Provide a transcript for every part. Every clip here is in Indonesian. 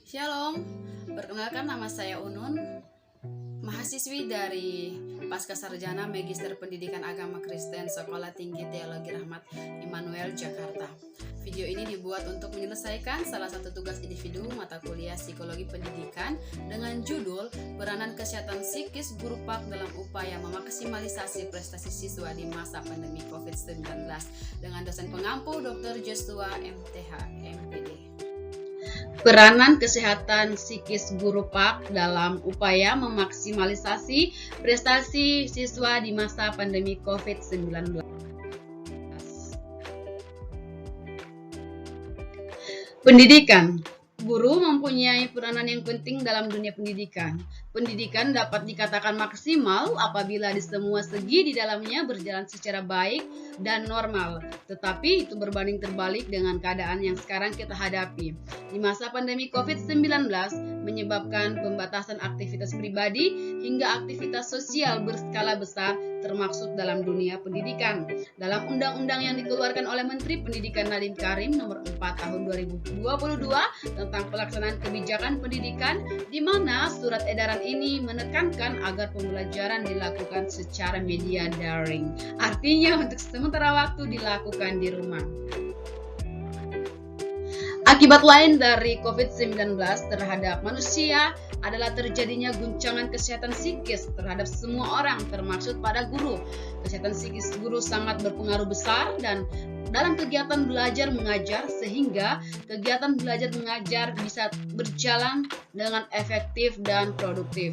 Shalom, perkenalkan nama saya Unun, mahasiswi dari Pasca Sarjana Magister Pendidikan Agama Kristen Sekolah Tinggi Teologi Rahmat Immanuel, Jakarta. Video ini dibuat untuk menyelesaikan salah satu tugas individu mata kuliah Psikologi Pendidikan dengan judul Peranan Kesehatan Psikis Guru PAK dalam Upaya Memaksimalisasi Prestasi Siswa di Masa Pandemi COVID-19 dengan dosen pengampu Dr. Joshua MTH, MPD. Peranan kesehatan psikis guru PAK dalam upaya memaksimalisasi prestasi siswa di masa pandemi COVID-19. Pendidikan. Guru mempunyai peranan yang penting dalam dunia pendidikan. Pendidikan dapat dikatakan maksimal apabila di semua segi di dalamnya berjalan secara baik dan normal. Tetapi itu berbanding terbalik dengan keadaan yang sekarang kita hadapi. Di masa pandemi COVID-19 menyebabkan pembatasan aktivitas pribadi hingga aktivitas sosial berskala besar termasuk dalam dunia pendidikan. Dalam undang-undang yang dikeluarkan oleh Menteri Pendidikan Nadiem Karim nomor 4 tahun 2022 tentang pelaksanaan kebijakan pendidikan, di mana surat edaran ini menekankan agar pembelajaran dilakukan secara media daring. Artinya untuk sementara waktu dilakukan di rumah. Akibat lain dari COVID-19 terhadap manusia adalah terjadinya guncangan kesehatan psikis terhadap semua orang, termasuk pada guru. Kesehatan psikis guru sangat berpengaruh besar dan dalam kegiatan belajar mengajar, sehingga kegiatan belajar mengajar bisa berjalan dengan efektif dan produktif.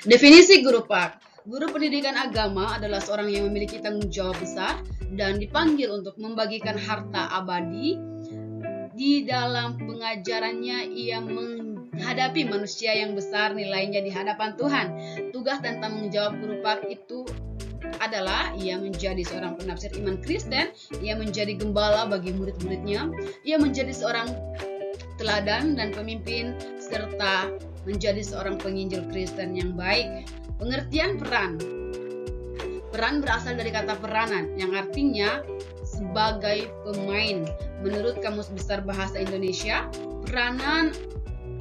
Definisi guru PAK. Guru pendidikan agama adalah seorang yang memiliki tanggung jawab besar dan dipanggil untuk membagikan harta abadi. Di dalam pengajarannya, ia menghadapi manusia yang besar nilainya di hadapan Tuhan. Tugas dan tanggung jawab guru PAK itu adalah ia menjadi seorang penafsir iman Kristen, ia menjadi gembala bagi murid-muridnya, ia menjadi seorang teladan dan pemimpin, serta menjadi seorang penginjil Kristen yang baik. Pengertian peran. Peran berasal dari kata peranan, yang artinya sebagai pemain. Menurut Kamus Besar Bahasa Indonesia, peranan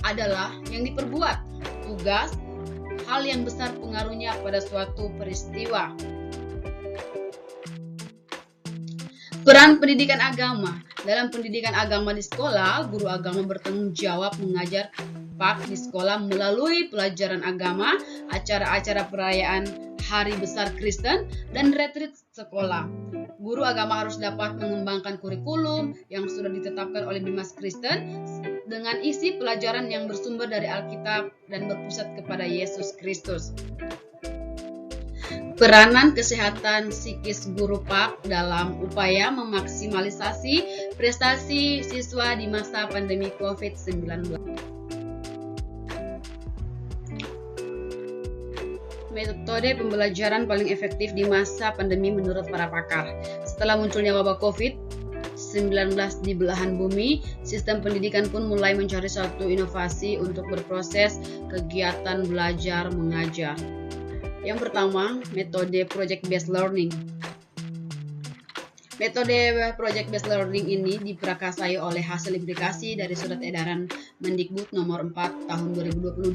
adalah yang diperbuat, tugas, hal yang besar pengaruhnya pada suatu peristiwa. Peran pendidikan agama. Dalam pendidikan agama di sekolah, guru agama bertanggung jawab mengajar PAK di sekolah melalui pelajaran agama, acara-acara perayaan Hari Besar Kristen, dan retreat sekolah. Guru agama harus dapat mengembangkan kurikulum yang sudah ditetapkan oleh Bimas Kristen dengan isi pelajaran yang bersumber dari Alkitab dan berpusat kepada Yesus Kristus. Peranan kesehatan psikis guru PAK dalam upaya memaksimalisasi prestasi siswa di masa pandemi COVID-19. Metode pembelajaran paling efektif di masa pandemi menurut para pakar. Setelah munculnya wabah COVID-19 di belahan bumi, sistem pendidikan pun mulai mencari suatu inovasi untuk berproses kegiatan belajar mengajar. Yang pertama, metode Project Based Learning. Metode Project Based Learning ini diprakarsai oleh hasil implikasi dari Surat Edaran Mendikbud nomor 4 tahun 2022.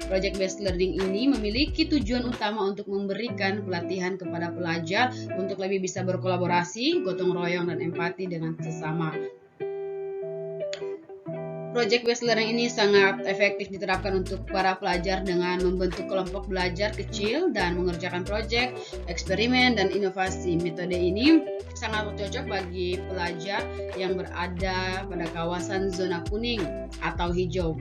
Project Based Learning ini memiliki tujuan utama untuk memberikan pelatihan kepada pelajar untuk lebih bisa berkolaborasi, gotong royong, dan empati dengan sesama. Project Based Learning ini sangat efektif diterapkan untuk para pelajar dengan membentuk kelompok belajar kecil dan mengerjakan proyek, eksperimen, dan inovasi. Metode ini sangat cocok bagi pelajar yang berada pada kawasan zona kuning atau hijau.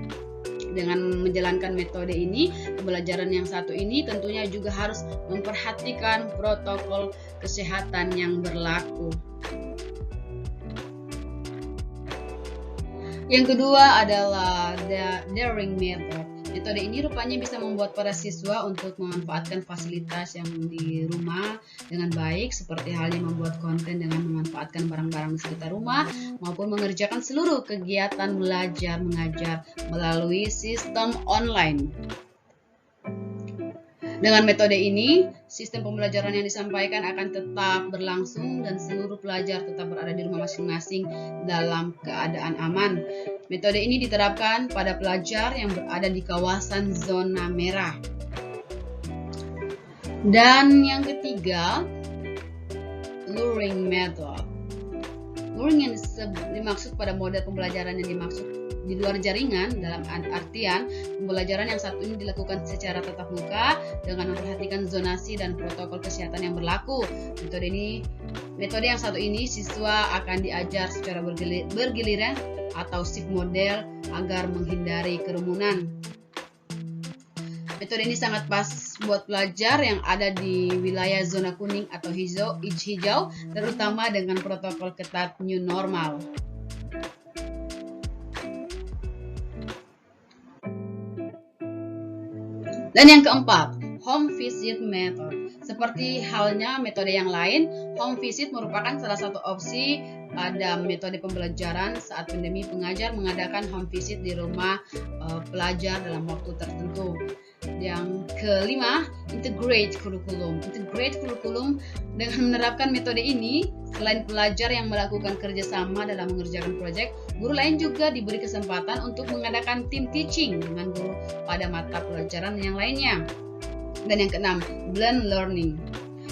Dengan menjalankan metode ini, pembelajaran yang satu ini tentunya juga harus memperhatikan protokol kesehatan yang berlaku. Yang kedua adalah the daring method. Metode ini rupanya bisa membuat para siswa untuk memanfaatkan fasilitas yang di rumah dengan baik, seperti halnya membuat konten dengan memanfaatkan barang-barang di sekitar rumah, maupun mengerjakan seluruh kegiatan belajar mengajar melalui sistem online. Dengan metode ini, sistem pembelajaran yang disampaikan akan tetap berlangsung dan seluruh pelajar tetap berada di rumah masing-masing dalam keadaan aman. Metode ini diterapkan pada pelajar yang berada di kawasan zona merah. Dan yang ketiga, luring method. Luring yang dimaksud pada model pembelajaran yang dimaksud di luar jaringan, dalam artian pembelajaran yang satu ini dilakukan secara tatap muka dengan memperhatikan zonasi dan protokol kesehatan yang berlaku. Metode yang satu ini siswa akan diajar secara bergiliran atau shift model agar menghindari kerumunan. Metode ini sangat pas buat pelajar yang ada di wilayah zona kuning atau hijau, terutama dengan protokol ketat new normal. Dan yang keempat, home visit method. Seperti halnya metode yang lain, home visit merupakan salah satu opsi pada metode pembelajaran saat pandemi. Pengajar mengadakan home visit di rumah pelajar dalam waktu tertentu. Yang kelima, integrate curriculum. Integrate curriculum dengan menerapkan metode ini, selain pelajar yang melakukan kerjasama dalam mengerjakan proyek, guru lain juga diberi kesempatan untuk mengadakan team teaching dengan guru pada mata pelajaran yang lainnya. Dan yang keenam, blend learning.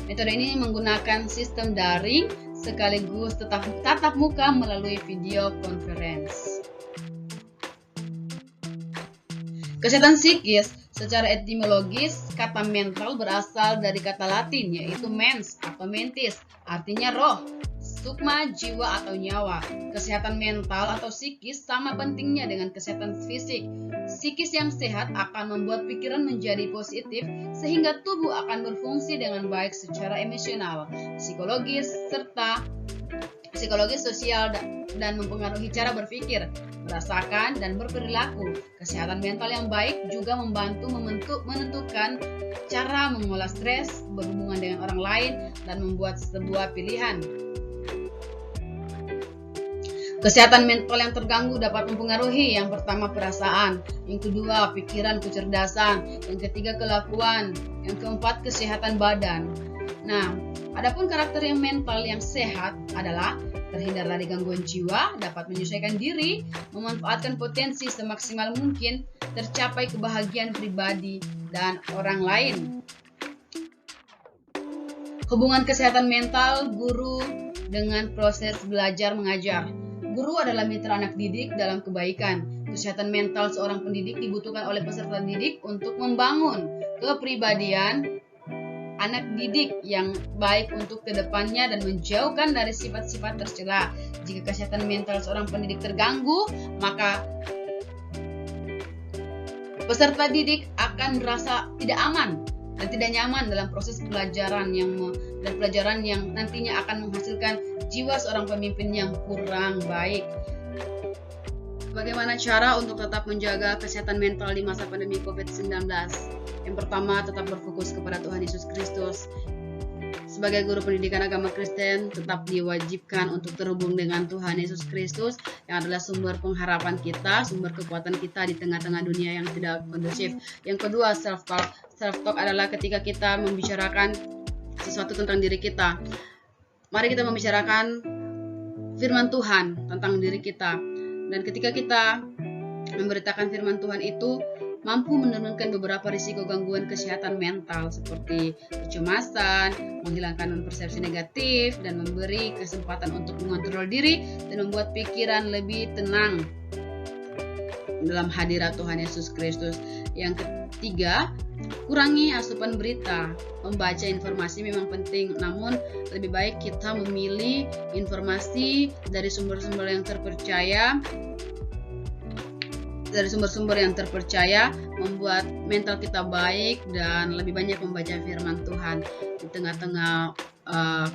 Metode ini menggunakan sistem daring sekaligus tatap muka melalui video conference. Kesehatan psikis. Secara etimologis, kata mental berasal dari kata Latin yaitu mens atau mentis, artinya roh, sukma, jiwa atau nyawa. Kesehatan mental atau psikis sama pentingnya dengan kesehatan fisik. Psikis yang sehat akan membuat pikiran menjadi positif sehingga tubuh akan berfungsi dengan baik secara emosional, psikologis, sosial dan mempengaruhi cara berpikir, merasakan, dan berperilaku. Kesehatan mental yang baik juga membantu menentukan cara mengolah stres, berhubungan dengan orang lain, dan membuat sebuah pilihan. Kesehatan mental yang terganggu dapat mempengaruhi yang pertama perasaan, yang kedua pikiran, kecerdasan, yang ketiga kelakuan, yang keempat kesehatan badan. Nah, adapun karakter yang mental yang sehat adalah terhindar dari gangguan jiwa, dapat menyesuaikan diri, memanfaatkan potensi semaksimal mungkin, tercapai kebahagiaan pribadi dan orang lain. Hubungan kesehatan mental guru dengan proses belajar mengajar. Guru adalah mitra anak didik dalam kebaikan. Kesehatan mental seorang pendidik dibutuhkan oleh peserta didik untuk membangun kepribadian anak didik yang baik untuk kedepannya dan menjauhkan dari sifat-sifat tercela. Jika kesehatan mental seorang pendidik terganggu, maka peserta didik akan merasa tidak aman dan tidak nyaman dalam proses pelajaran yang nantinya akan menghasilkan jiwa seorang pemimpin yang kurang baik. Bagaimana cara untuk tetap menjaga kesehatan mental di masa pandemi COVID-19? Yang pertama, tetap berfokus kepada Tuhan Yesus Kristus. Sebagai guru pendidikan agama Kristen, tetap diwajibkan untuk terhubung dengan Tuhan Yesus Kristus yang adalah sumber pengharapan kita, sumber kekuatan kita di tengah-tengah dunia yang tidak kondusif. Yang kedua, self-talk. Self-talk adalah ketika kita membicarakan sesuatu tentang diri kita. Mari kita membicarakan firman Tuhan tentang diri kita. Dan ketika kita memberitakan firman Tuhan itu mampu menurunkan beberapa risiko gangguan kesehatan mental seperti kecemasan, menghilangkan persepsi negatif, dan memberi kesempatan untuk mengontrol diri dan membuat pikiran lebih tenang dalam hadirat Tuhan Yesus Kristus. Yang ketiga, kurangi asupan berita. Membaca informasi memang penting, namun lebih baik kita memilih informasi dari sumber-sumber yang terpercaya. Dari sumber-sumber yang terpercaya membuat mental kita baik dan lebih banyak membaca firman Tuhan di tengah-tengah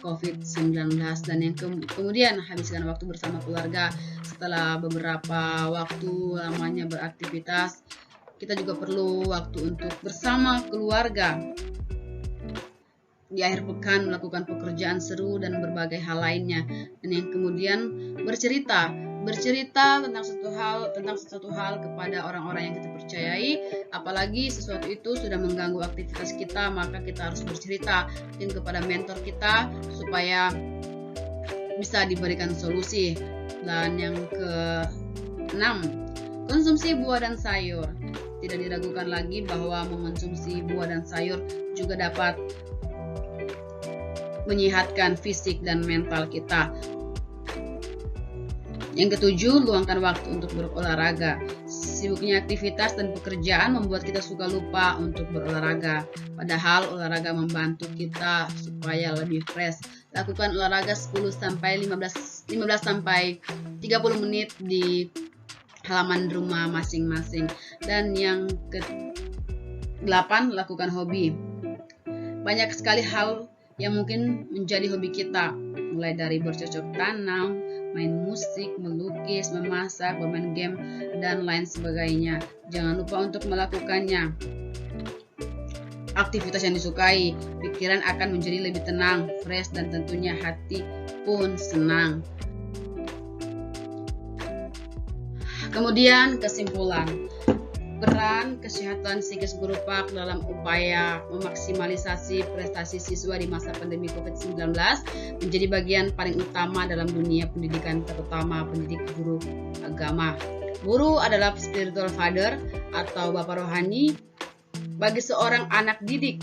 COVID-19. Dan yang kemudian habiskan waktu bersama keluarga. Setelah beberapa waktu lamanya beraktivitas, kita juga perlu waktu untuk bersama keluarga. Di akhir pekan melakukan pekerjaan seru dan berbagai hal lainnya. Dan yang kemudian bercerita, bercerita tentang sesuatu hal kepada orang-orang yang kita percayai, apalagi sesuatu itu sudah mengganggu aktivitas kita, maka kita harus bercerita mungkin kepada mentor kita supaya bisa diberikan solusi. Dan yang ke-6, konsumsi buah dan sayur. Tidak diragukan lagi bahwa mengonsumsi buah dan sayur juga dapat menyehatkan fisik dan mental kita. Yang ke-7, luangkan waktu untuk berolahraga. Sibuknya aktivitas dan pekerjaan membuat kita suka lupa untuk berolahraga. Padahal olahraga membantu kita supaya lebih fresh. Lakukan olahraga 10 sampai 15 sampai 30 menit di halaman rumah masing-masing. Dan yang ke-8, lakukan hobi. Banyak sekali hal yang mungkin menjadi hobi kita, mulai dari bercocok tanam, main musik, melukis, memasak, bermain game, dan lain sebagainya. Jangan lupa untuk melakukannya. Aktivitas yang disukai, pikiran akan menjadi lebih tenang, fresh, dan tentunya hati pun senang. Kemudian kesimpulan, peran kesehatan psikis guru PAK dalam upaya memaksimalisasi prestasi siswa di masa pandemi COVID-19 menjadi bagian paling utama dalam dunia pendidikan, terutama pendidik guru agama. Guru adalah spiritual father atau bapak rohani bagi seorang anak didik.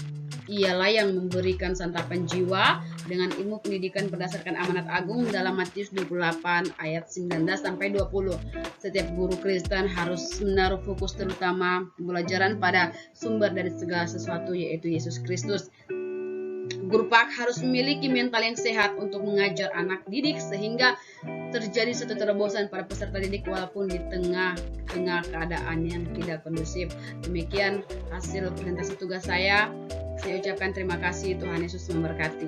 Ialah yang memberikan santapan jiwa dengan ilmu pendidikan berdasarkan amanat agung dalam Matius 28 ayat 19 sampai 20. Setiap guru Kristen harus menaruh fokus terutama pembelajaran pada sumber dari segala sesuatu, yaitu Yesus Kristus. Guru PAK harus memiliki mental yang sehat untuk mengajar anak didik sehingga terjadi suatu terobosan para peserta didik walaupun di tengah-tengah keadaan yang tidak kondusif. Demikian hasil presentasi tugas saya. Saya ucapkan terima kasih. Tuhan Yesus memberkati.